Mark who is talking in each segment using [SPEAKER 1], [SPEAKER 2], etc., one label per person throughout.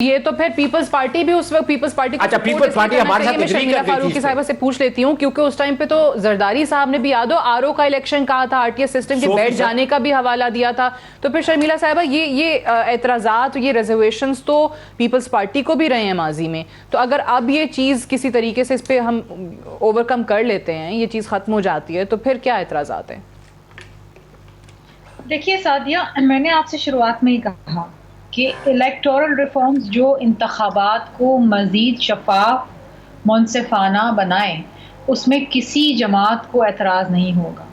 [SPEAKER 1] ये तो फिर पीपल्स पार्टी भी उस वक्त पीपल्स पार्टी को
[SPEAKER 2] अच्छा, पीपल्स पार्टी हमारे साथ
[SPEAKER 1] मैं शर्मिला फारूकी साहिबा से पूछ लेती हूँ, क्योंकि उस टाइम पे तो जरदारी साहब ने भी याद हो आरओ का इलेक्शन कहा था, आरटीएस सिस्टम के बैठ जाने का भी हवाला दिया था। तो फिर शर्मिला साहिबा ये एतराजात, ये रिजर्वेशंस तो पीपल्स पार्टी को भी रहे हैं माजी में, तो अगर अब ये चीज किसी तरीके से इस पे हम ओवरकम कर लेते हैं, ये चीज खत्म हो जाती है, तो फिर क्या एतराजात हैं?
[SPEAKER 3] देखिए सादिया, मैंने आपसे शुरुआत में ही कहा कि इलेक्टोरल रिफॉर्म्स जो इंतखाबात को मज़ीद शफाफ मुनसिफाना बनाए, उसमें किसी जमात को एतराज़ नहीं होगा।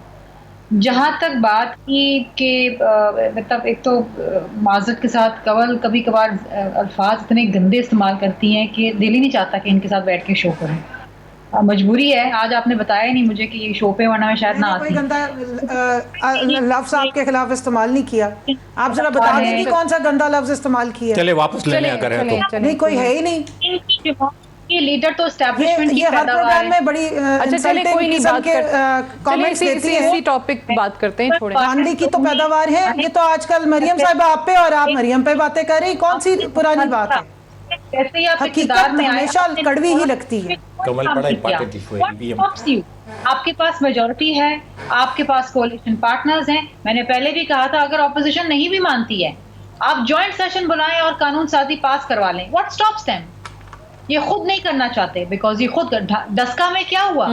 [SPEAKER 3] जहाँ तक बात की कि मतलब एक तो माज़रत के साथ कभी कभार अल्फाज इतने गंदे इस्तेमाल करती हैं कि दिल ही नहीं चाहता कि इनके साथ बैठ के शो करें। मजबूरी है, आज आपने बताया नहीं मुझे कि ये शो पे वरना मैं शायद ना आती।
[SPEAKER 4] कोई गंदा लफ्ज आपके खिलाफ इस्तेमाल नहीं किया। आप जरा बता दें कि कौन सा गंदा लफ्ज इस्तेमाल किया?
[SPEAKER 2] चले वापस लेने अगर है तो
[SPEAKER 4] नहीं, कोई है ही नहीं।
[SPEAKER 3] ये लीडर तो एस्टैब्लिशमेंट की
[SPEAKER 4] हर प्रोग्राम में बड़ी
[SPEAKER 1] अच्छा चले कोई नहीं, बात
[SPEAKER 4] कमेंट्स देती है।
[SPEAKER 1] इसी टॉपिक बात करते हैं, छोड़ें।
[SPEAKER 4] गांधी की तो पैदावार है ये, तो आजकल मरियम साहिबा आप पे और आप मरियम पे बातें कर रही, कौन सी पुरानी बात है?
[SPEAKER 3] जैसे ही आप
[SPEAKER 4] हकीकत हमेशा कड़वी ही लगती है।
[SPEAKER 2] कमल बड़ा इंपॉर्टेंट इशू है।
[SPEAKER 3] आपके पास मेजॉरिटी है, आपके पास कोalition पार्टनर्स हैं। मैंने पहले भी कहा था, अगर ऑपोजिशन नहीं भी मानती है, आप जॉइंट सेशन बुलाएं और कानून साजी पास करवा लें। What stops them? ये खुद नहीं करना चाहते, बिकॉज ये खुद डस्का में क्या हुआ?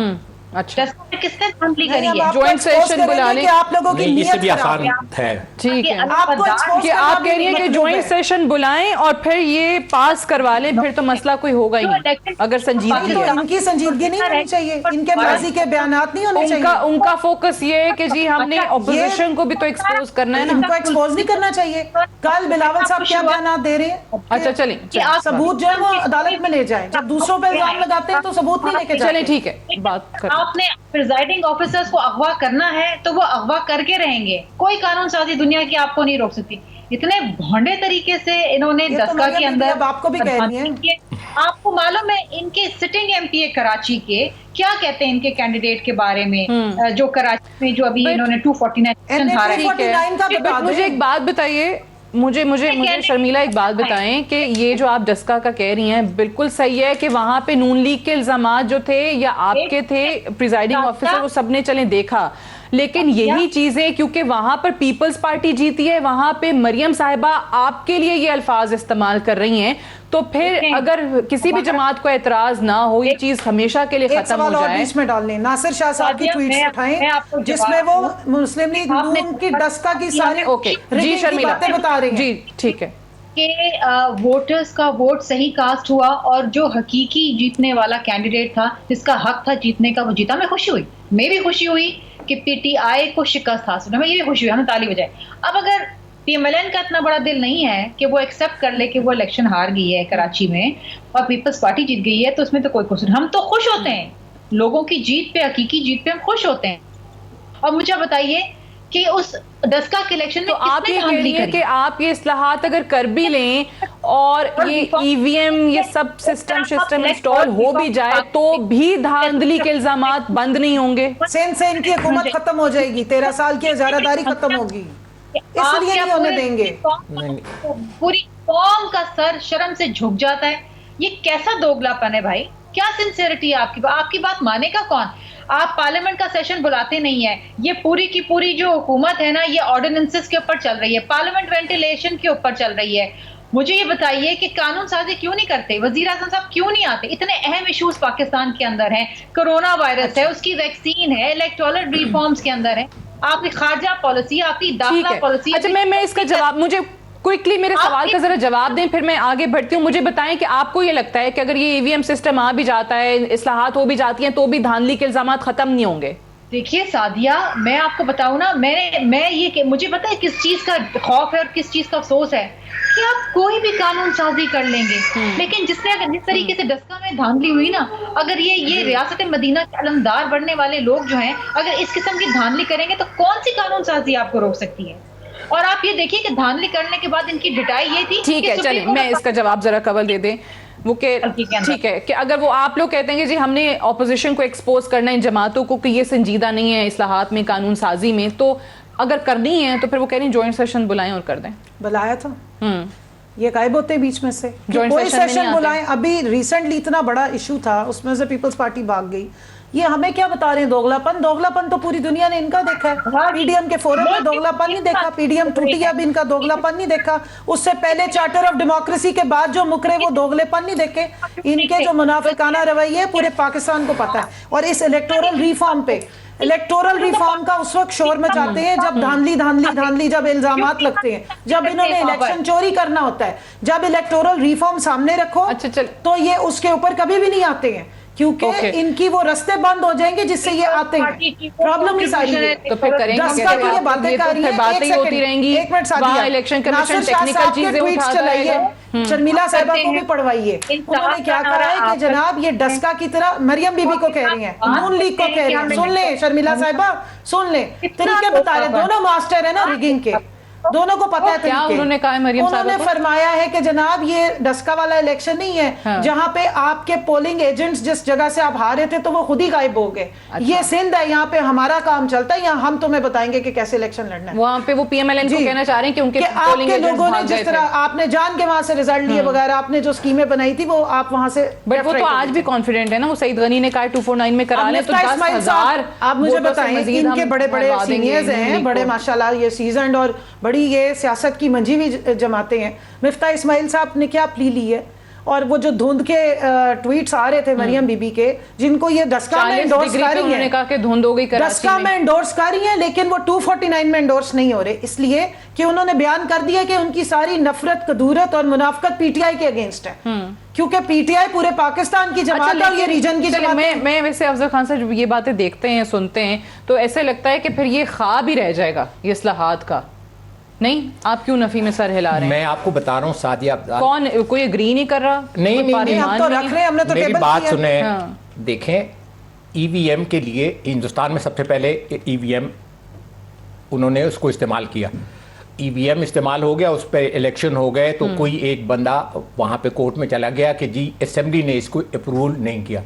[SPEAKER 1] अच्छा,
[SPEAKER 3] किसने धांधली करी है?
[SPEAKER 1] जॉइंट सेशन बुलाने
[SPEAKER 4] आप लोगों की
[SPEAKER 2] इससे भी आसान है।
[SPEAKER 1] ठीक है,
[SPEAKER 4] आपको
[SPEAKER 1] कि आप कह रही हैं कि जॉइंट सेशन बुलाएं और फिर ये पास करवा लें, फिर तो मसला कोई होगा ही नहीं। अगर संजीदगी है,
[SPEAKER 4] इनकी संजीदगी नहीं होनी चाहिए, इनके माजी के बयानात नहीं होने चाहिए।
[SPEAKER 1] उनका फोकस ये है कि जी हमने ऑपोजिशन को भी तो एक्सपोज करना है ना,
[SPEAKER 4] इनको एक्सपोज नहीं करना चाहिए। कल बिलावल साहब क्या बयानात दे रहे हैं?
[SPEAKER 1] अच्छा चलें,
[SPEAKER 4] सबूत जो है वो अदालत में ले जाए। जब दूसरों पर इल्जाम लगाते हैं तो सबूत नहीं लेके जाते।
[SPEAKER 1] चलें ठीक है, बात कर।
[SPEAKER 3] आपने प्रिजाइडिंग ऑफिसर्स को अगवा करना है तो वो अगवा करके रहेंगे। कोई कानून साजी दुनिया की आपको नहीं रोक सकती। इतने भोंडे तरीके से इन्होंने दस्का के अंदर
[SPEAKER 4] आपको भी कह रही हैं।
[SPEAKER 3] आपको मालूम है इनके सिटिंग एमपीए कराची के क्या कहते हैं इनके कैंडिडेट के बारे में, जो कराची में जो अभी इन्होंने 249 हारा है।
[SPEAKER 1] मुझे एक बात बताइए, मुझे शर्मिला एक बात बताएं कि ये जो आप डस्का का कह रही हैं बिल्कुल सही है कि वहां पे नून लीग के इल्जामात जो थे या आपके थे प्रिजाइडिंग ऑफिसर, वो सबने चले देखा, लेकिन यही चीजें क्योंकि वहां पर पीपल्स पार्टी जीती है, वहां पे मरियम साहिबा आपके लिए ये अल्फाज इस्तेमाल कर रही हैं, तो फिर अगर किसी भी जमात को एतराज ना हो, ये चीज हमेशा के लिए खत्म हो जाए।
[SPEAKER 4] बीच में डालने नासिर शाह साहब की ट्वीट्स उठाएं जिसमें वो मुस्लिम लीग नून की डस्का की सारी
[SPEAKER 1] जी शर्मिला
[SPEAKER 4] बातें बता रही हैं।
[SPEAKER 1] जी ठीक है
[SPEAKER 3] कि वोटर्स का वोट सही कास्ट हुआ और जो हकीकी जीतने वाला कैंडिडेट था, जिसका हक था जीतने का, वो जीता। मैं खुशी हुई, मैं भी खुशी हुई कि पीटीआई को शिकस्त हासिल, मैं ये भी खुशी हुई, हमें ताली बजाए। अब अगर पीएमएलएन का इतना बड़ा दिल नहीं है कि वो एक्सेप्ट कर ले कि वो इलेक्शन हार गई है कराची में और पीपल्स पार्टी जीत गई है, तो उसमें तो कोई कसूर, हम तो खुश होते हैं लोगों की जीत पे, हकीकी जीत पे हम खुश होते हैं। और मुझे बताइए कि उस डस्का के इलेक्शन में
[SPEAKER 1] तो आप ये कह रही हैं कि आप ये इस्लाहात अगर कर भी लें और ये ईवीएम ये सब सिस्टम इंस्टॉल हो भी जाए, तो भी धांधली के इल्जामात बंद नहीं होंगे?
[SPEAKER 4] सिंध से इनकी हुकूमत खत्म हो जाएगी, 13 साल की इजारादारी खत्म होगी, इसलिए नहीं होने देंगे।
[SPEAKER 3] पूरी कौम का सर शर्म से झुक जाता है। ये कैसा दोगलापन है भाई? क्या सिंसियरिटी है आपकी? आपकी बात मानेगा कौन? आप पार्लियामेंट का सेशन बुलाते नहीं है। ये पूरी की पूरी जो हुकूमत है ना, ये ऑर्डिनेंसेस के ऊपर चल रही है, पार्लियामेंट वेंटिलेशन के ऊपर चल रही है। मुझे ये बताइए कि कानून साजी क्यों नहीं करते? वजीर आज़म साहब क्यों नहीं आते? इतने अहम इश्यूज पाकिस्तान के अंदर हैं, कोरोना वायरस है, उसकी वैक्सीन है, इलेक्टोरल रिफॉर्म्स के अंदर है, आपकी खारजा पॉलिसी, आपकी दाखिला पॉलिसी।
[SPEAKER 1] अच्छा, मैं इसका जवाब, मुझे क्विकली मेरे सवाल का जरा जवाब दें, फिर मैं आगे बढ़ती हूँ। मुझे बताएं कि आपको ये लगता है कि अगर ये ईवीएम सिस्टम आ भी जाता है, इस्लाहात हो भी जाती हैं, तो भी धांधली के इल्जामात खत्म नहीं होंगे?
[SPEAKER 3] देखिए सादिया, मैं आपको बताऊं ना, मैं ये मुझे पता है किस चीज का खौफ है और किस चीज का अफसोस है कि आप कोई भी कानून साजी कर लेंगे, लेकिन जिस तरीके से डस्का में धांधली हुई ना, अगर ये रियासत मदीना के अलमदार बढ़ने वाले लोग जो हैं, अगर इस किस्म की धांधली करेंगे तो कौन सी कानून साजी आपको रोक सकती है? और आप ये देखिए कि धांधली करने के बाद इनकी डिटाई ये थी।
[SPEAKER 1] ठीक है, चलिए मैं इसका जवाब जरा कवल दे दें। वो ठीक है कि अगर वो आप लोग कहते हैं कि जी हमने ऑपोजिशन को एक्सपोज करना है, इन जमातों को कि ये संजीदा नहीं है इस्लाहात में, कानून साजी में, तो अगर करनी है तो फिर वो कह रही हैं जॉइंट सेशन बुलाएं और कर दें।
[SPEAKER 4] बुलाया था, ये गायब होते हैं बीच में से कि
[SPEAKER 1] Joint
[SPEAKER 4] कोई
[SPEAKER 1] session में नहीं
[SPEAKER 4] सेशन
[SPEAKER 1] आते।
[SPEAKER 4] बुलाएं। अभी रिसेंटली इतना बड़ा इशू था, उसमें से पीपल्स पार्टी भाग गई। ये हमें क्या बता रहे हैं? दोगलापन तो पूरी दुनिया ने इनका देखा है। पीडीएम के फोरम में दोगलापन नहीं देखा, पीडीएम टूटी, अब इनका दोगलापन नहीं देखा। उससे पहले चार्टर ऑफ डेमोक्रेसी के बाद जो मुकरे वो दोगलेपन नहीं देखे। इनके जो मुनाफिकाना रवैये पूरे पाकिस्तान को पता है। और इस इलेक्टोरल रिफॉर्म का उस वक्त शोर मचाते हैं जब धांधली जब इल्जामात लगते हैं, जब इन्होंने इलेक्शन चोरी करना होता है। जब इलेक्टोरल रिफॉर्म सामने रखो
[SPEAKER 1] अच्छा, चल।
[SPEAKER 4] तो ये उसके ऊपर कभी भी नहीं आते हैं, क्योंकि इनकी वो रास्ते बंद हो जाएंगे जिससे ये आते हैं। प्रॉब्लम ही सारी है।
[SPEAKER 1] तो फिर करेंगे
[SPEAKER 4] दस्का की ये बातें कर रही है,
[SPEAKER 1] बातें होती रहेंगी।
[SPEAKER 4] एक मिनट
[SPEAKER 1] वहाँ
[SPEAKER 4] Sadia,
[SPEAKER 1] election commission
[SPEAKER 4] Nasir Shah
[SPEAKER 1] technical
[SPEAKER 4] साहब के
[SPEAKER 1] चीजें
[SPEAKER 4] ट्वीट्स
[SPEAKER 1] उठाता
[SPEAKER 4] चलाइए,
[SPEAKER 1] है।
[SPEAKER 4] शर्मिला साहिबा को भी पढ़वाइए। उन्होंने क्या करा है कि जनाब ये डस्का की तरह मरियम बीबी को कह रही हैं, नून लीग को कह रही हैं। सुन ले शर्मिला साहिबा, सुन ले, तरीके बता रहे, दोनों मास्टर है ना रिगिंग के, दोनों को पता है
[SPEAKER 1] क्या
[SPEAKER 4] तरीके।
[SPEAKER 1] उन्होंने कहा है मरियम साहिबा
[SPEAKER 4] उन्होंने
[SPEAKER 1] को?
[SPEAKER 4] फरमाया है कि जनाब ये डस्का वाला इलेक्शन नहीं है,
[SPEAKER 1] हाँ।
[SPEAKER 4] जहां पे आपके पोलिंग एजेंट्स जिस जगह से आप हारे थे तो वो खुद ही गायब हो गए।
[SPEAKER 1] अच्छा।
[SPEAKER 4] ये सिंध है, यहाँ पे हमारा काम चलता है, यहाँ हम तुम्हें बताएंगे कि कैसे इलेक्शन लड़ना है।
[SPEAKER 1] वहाँ पे वो पीएमएलएन को
[SPEAKER 4] जी।
[SPEAKER 1] कहना चाह रहे हैं कि उनके
[SPEAKER 4] कि
[SPEAKER 1] पोलिंग
[SPEAKER 4] आपके
[SPEAKER 1] एजेंट्स
[SPEAKER 4] लोगों ने
[SPEAKER 1] भाग गए
[SPEAKER 4] जिस
[SPEAKER 1] थे।
[SPEAKER 4] तरह आपने जान के वहां से रिजल्ट लिए वगैरह, आपने जो स्कीमें बनाई थी वो आप वहां से
[SPEAKER 1] बट वो तो आज भी कॉन्फिडेंट है ना। वो सईद गनी ने कहा 249 में करा ले तो 10,000।
[SPEAKER 4] आप मुझे बताएं, इनके बड़े बड़े सीनियर्स हैं, बड़े माशाल्लाह ये सीजन्ड और बड़ी ये सियासत की मंजी भी जमाते हैं। मिफ्ता इस्माइल साहब ने क्या प्ली ली है? और वो जो धुंध के ट्वीट्स आ रहे थे मरियम बीबी के, जिनको ये डस्का में एंडोर्स कर रही
[SPEAKER 1] उन्होंने
[SPEAKER 4] है,
[SPEAKER 1] कहा कि धुंध हो गई कराची
[SPEAKER 4] डस्का में एंडोर्स कर रही है, लेकिन वो 249 में एंडोर्स नहीं हो रहे, इसलिए कि उन्होंने बयान कर दिया कि उनकी सारी नफरत, कदूरत और मुनाफकत पीटीआई के अगेंस्ट है, क्योंकि पीटीआई पूरे पाकिस्तान की जमात है और ये रीजन की जमात है।
[SPEAKER 1] मैं वैसे अफजल खान से जब ये बातें देखते हैं, सुनते हैं, तो ऐसे लगता है कि फिर ये ख्वाब ही रह जाएगा ये इस्लाहात का। नहीं, आप क्यों नफी में सर हिला रहे हैं?
[SPEAKER 2] मैं आपको बता रहा हूँ सादिया,
[SPEAKER 1] कौन कोई एग्री नहीं कर रहा?
[SPEAKER 2] नहीं,
[SPEAKER 4] हम तो रख रहे हैं, हमने तो
[SPEAKER 2] मेरी
[SPEAKER 4] टेबल
[SPEAKER 2] बात
[SPEAKER 4] किया।
[SPEAKER 2] सुने।
[SPEAKER 1] हाँ।
[SPEAKER 2] देखें, ईवीएम के लिए हिंदुस्तान में सबसे पहले ईवीएम उन्होंने उसको इस्तेमाल किया। ईवीएम इस्तेमाल हो गया, उस पर इलेक्शन हो गए, तो कोई एक बंदा वहां पे कोर्ट में चला गया कि जी असेंबली ने इसको अप्रूवल नहीं किया,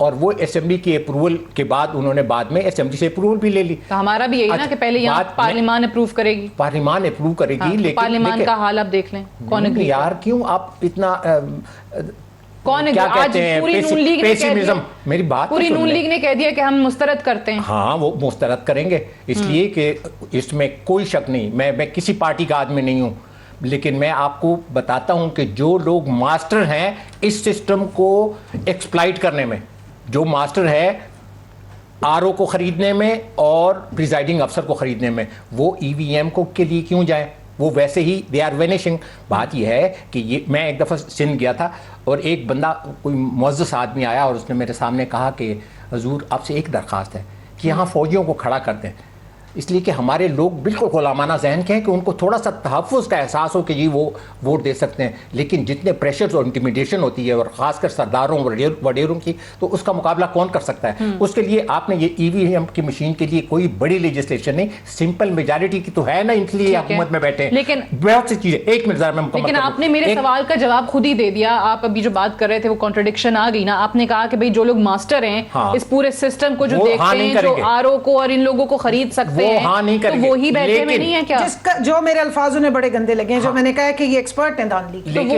[SPEAKER 2] और वो असेंबली की अप्रूवल के बाद उन्होंने बाद में असेंबली से अप्रूवल भी ले ली।
[SPEAKER 1] तो हमारा भी यही ना कि पहले यहाँ पार्लियामान अप्रूव करेगी,
[SPEAKER 2] पार्लियामान अप्रूव करेगी।
[SPEAKER 1] हाँ, तो
[SPEAKER 2] लेकिन
[SPEAKER 1] पार्लियामान का हाल आप देख लें, कौन एग्री
[SPEAKER 2] यार क्यों आप इतना
[SPEAKER 1] कौन
[SPEAKER 2] क्या
[SPEAKER 1] आज
[SPEAKER 2] कहते हैं
[SPEAKER 1] पूरी नून लीग ने कह दिया,
[SPEAKER 2] मेरी बात तो
[SPEAKER 1] पूरी
[SPEAKER 2] सुन
[SPEAKER 1] नून
[SPEAKER 2] ले।
[SPEAKER 1] लीग ने कह दिया कि हम मुस्तरद करते हैं।
[SPEAKER 2] हाँ, वो मुस्तरद करेंगे, इसलिए कि इसमें कोई शक नहीं। मैं किसी पार्टी का आदमी नहीं हूं, लेकिन मैं आपको बताता हूं कि जो लोग मास्टर हैं इस सिस्टम को एक्सप्लॉइट करने में, जो मास्टर है आरओ को खरीदने में और प्रिजाइडिंग अफसर को खरीदने में, वो ईवीएम को के लिए क्यों जाए? वो वैसे ही दे आर वेनिशिंग। बात यह है कि ये, मैं एक दफ़ा सिंध गया था और एक बंदा, कोई मुअज़्ज़ज़ आदमी आया और उसने मेरे सामने कहा कि हुजूर आपसे एक दरख्वास्त है कि यहाँ फ़ौजियों को खड़ा कर दें, इसलिए कि हमारे लोग बिल्कुल गुलामाना जहन के हैं कि उनको थोड़ा सा तहफ़्फ़ुज़ का एहसास हो कि जी वो वोट दे सकते हैं। लेकिन जितने प्रेशर्स और इंटिमिडेशन होती है और ख़ासकर सरदारों वडेरों की, तो उसका मुकाबला कौन कर सकता है? उसके लिए आपने ये ईवीएम की मशीन के लिए कोई बड़ी लेजिस्लेशन नहीं, सिंपल मेजॉरिटी की तो है ना, इसलिए हुकूमत में बैठे हैं।
[SPEAKER 1] लेकिन
[SPEAKER 2] बहुत सी चीज़ें, एक मिनट ज़रा मैं मुकम्मल
[SPEAKER 1] लेकिन
[SPEAKER 2] करूं।
[SPEAKER 1] आपने मेरे सवाल का जवाब खुद ही दे दिया। आप अभी जो बात कर रहे थे वो कॉन्ट्रडिक्शन आ गई ना। आपने कहा कि भाई जो लोग मास्टर हैं
[SPEAKER 2] हाँ।
[SPEAKER 1] इस पूरे सिस्टम को, जो
[SPEAKER 2] वो
[SPEAKER 1] देखते
[SPEAKER 2] हाँ नहीं
[SPEAKER 1] हैं, जो
[SPEAKER 2] करेंगे।
[SPEAKER 1] आरओ को और इन लोगों को खरीद सकते
[SPEAKER 2] वो
[SPEAKER 1] हैं,
[SPEAKER 2] हाँ नहीं
[SPEAKER 1] तो
[SPEAKER 2] करेंगे।
[SPEAKER 1] वही बैठे में
[SPEAKER 2] लेकिन
[SPEAKER 1] नहीं है क्या?
[SPEAKER 4] जिसका जो मेरे अल्फाज उन्हें बड़े गंदे लगे हैं, जो मैंने कहा है कि ये एक्सपर्ट हैं धांधली।
[SPEAKER 1] तो वो